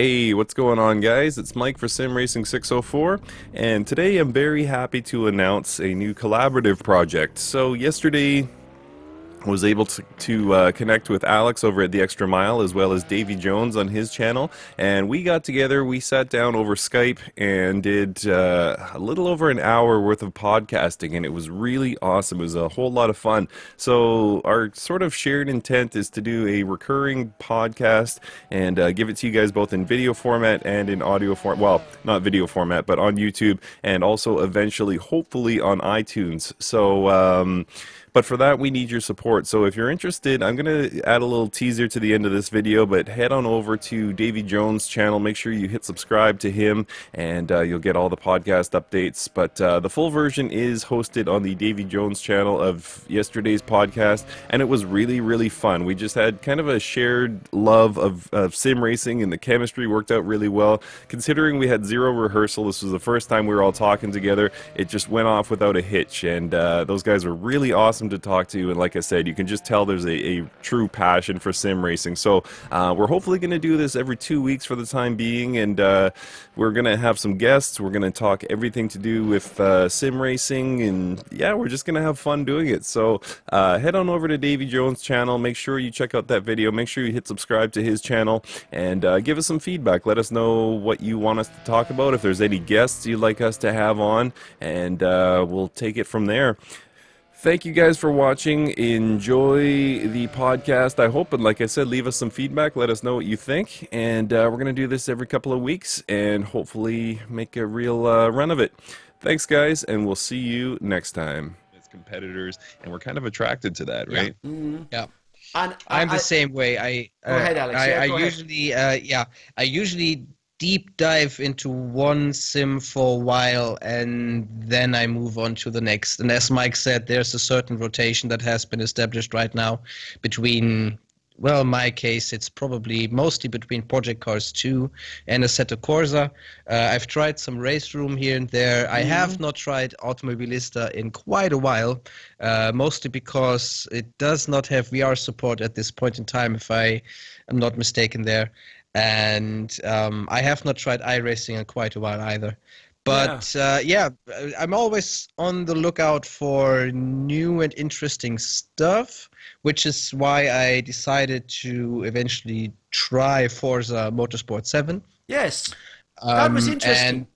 Hey, what's going on, guys? It's Mike for SimRacing604, and today I'm very happy to announce a new collaborative project. So yesterday was able to connect with Alex over at The Extra Mile, as well as Davy Jones on his channel, and we got together, we sat down over Skype and did a little over an hour worth of podcasting, and it was really awesome. It was a whole lot of fun. So our sort of shared intent is to do a recurring podcast and give it to you guys both in video format and in audio format. Well, not video format, but on YouTube, and also eventually, hopefully, on iTunes. So but for that, we need your support. So if you're interested, I'm going to add a little teaser to the end of this video, but head on over to Davy Jones' channel. Make sure you hit subscribe to him, and you'll get all the podcast updates. But the full version is hosted on the Davy Jones channel of yesterday's podcast, and it was really, really fun. We just had kind of a shared love of sim racing, and the chemistry worked out really well. Considering we had zero rehearsal, this was the first time we were all talking together. It just went off without a hitch, and those guys were really awesome to talk to, and like I said, you can just tell there's a true passion for sim racing. So we're hopefully going to do this every 2 weeks for the time being, and we're going to have some guests. We're going to talk everything to do with sim racing, and yeah, we're just going to have fun doing it. So head on over to Davy Jones' channel. Make sure you check out that video. Make sure you hit subscribe to his channel, and give us some feedback. Let us know what you want us to talk about, if there's any guests you'd like us to have on, and we'll take it from there. Thank you guys for watching. Enjoy the podcast, I hope, and like I said, leave us some feedback. Let us know what you think, and we're going to do this every couple of weeks and hopefully make a real run of it. Thanks, guys, and we'll see you next time. As competitors, and we're kind of attracted to that, right? Yeah. Mm-hmm. Yeah. And I'm the same way. Go ahead, Alex. I usually deep dive into one sim for a while, and then I move on to the next. And as Mike said, there's a certain rotation that has been established right now between, well, in my case, it's probably mostly between Project Cars 2 and Assetto Corsa. I've tried some Race Room here and there. I have not tried Automobilista in quite a while, mostly because it does not have VR support at this point in time, if I am not mistaken there. And I have not tried iRacing in quite a while either. But I'm always on the lookout for new and interesting stuff, which is why I decided to eventually try Forza Motorsport 7. Yes, that was interesting.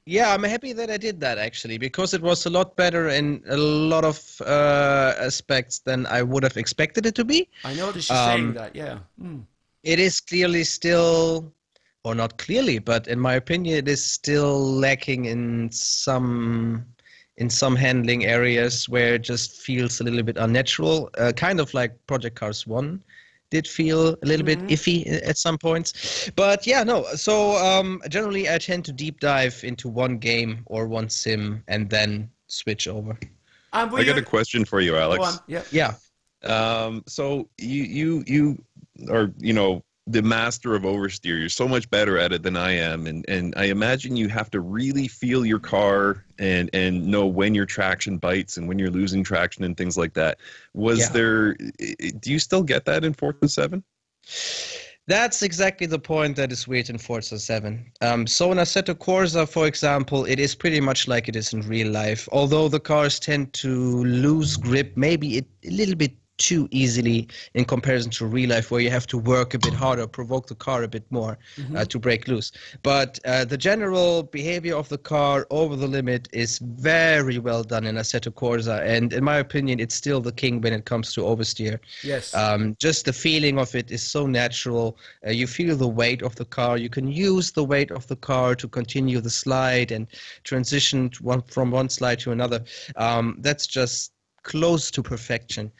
Yeah, I'm happy that I did that, actually, because it was a lot better in a lot of aspects than I would have expected it to be. I noticed you saying that, yeah. It is clearly still, or not clearly, but in my opinion, it is still lacking in some handling areas where it just feels a little bit unnatural, kind of like Project Cars 1 did feel a little bit iffy at some points. But yeah, no, so generally I tend to deep dive into one game or one sim and then switch over. I got a question for you, Alex. Yeah. So you are, the master of oversteer. You're so much better at it than I am, and I imagine you have to really feel your car and know when your traction bites and when you're losing traction and things like that. Do you still get that in Forza 7? That's exactly the point that is weird in Forza 7. So in Assetto Corsa, for example, it is pretty much like it is in real life, although the cars tend to lose grip maybe a little bit too easily in comparison to real life, where you have to work a bit harder, provoke the car a bit more to break loose. But the general behavior of the car over the limit is very well done in Assetto Corsa, and in my opinion, it's still the king when it comes to oversteer. Yes. Just the feeling of it is so natural. You feel the weight of the car. You can use the weight of the car to continue the slide and transition from one slide to another. That's just close to perfection.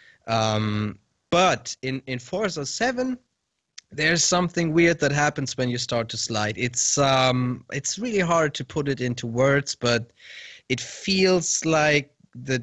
But in Forza 7, there's something weird that happens when you start to slide. It's really hard to put it into words, but it feels like the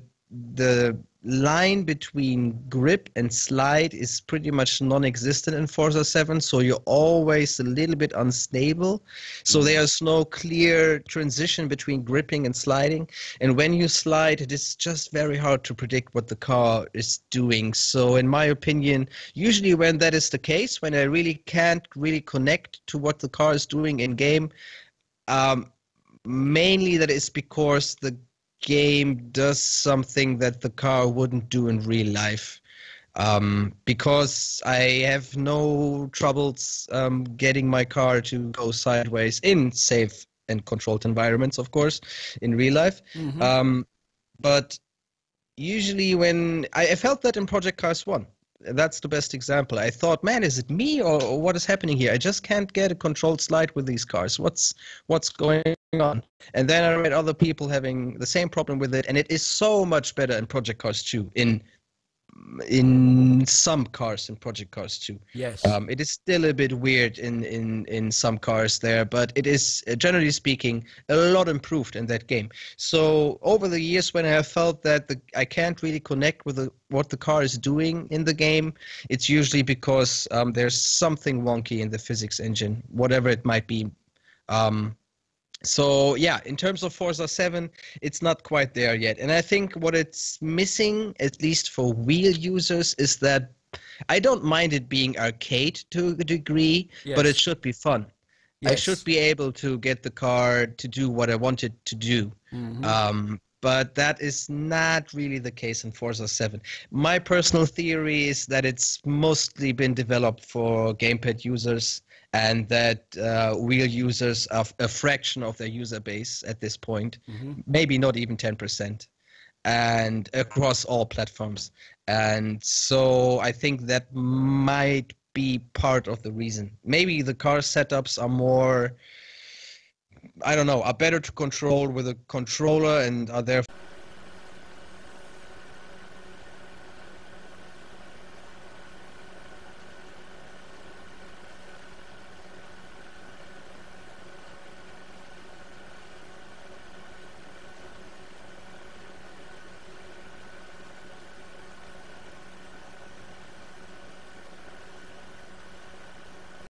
line between grip and slide is pretty much non-existent in Forza 7, so you're always a little bit unstable. So there's no clear transition between gripping and sliding. And when you slide, it is just very hard to predict what the car is doing. So in my opinion, usually when that is the case, when I really can't really connect to what the car is doing in game, mainly that is because the game does something that the car wouldn't do in real life. Because I have no troubles getting my car to go sideways in safe and controlled environments, of course, in real life. But usually when I felt that in Project Cars 1. That's the best example. I thought, man, is it me or what is happening here? I just can't get a controlled slide with these cars. What's going on? And then I read other people having the same problem with it, and it is so much better in Project Cars 2 in some cars in Project Cars 2. Yes. It is still a bit weird in some cars there, but it is, generally speaking, a lot improved in that game. So over the years when I have felt that I can't really connect with what the car is doing in the game, it's usually because there's something wonky in the physics engine, whatever it might be. So yeah, in terms of Forza 7, it's not quite there yet. And I think what it's missing, at least for wheel users, is that I don't mind it being arcade to a degree, but it should be fun. Yes. I should be able to get the car to do what I want it to do. But that is not really the case in Forza 7. My personal theory is that it's mostly been developed for gamepad users, and that wheel users are a fraction of their user base at this point, maybe not even 10%, and across all platforms. And so I think that might be part of the reason. Maybe the car setups are more, I don't know, are better to control with a controller and are therefore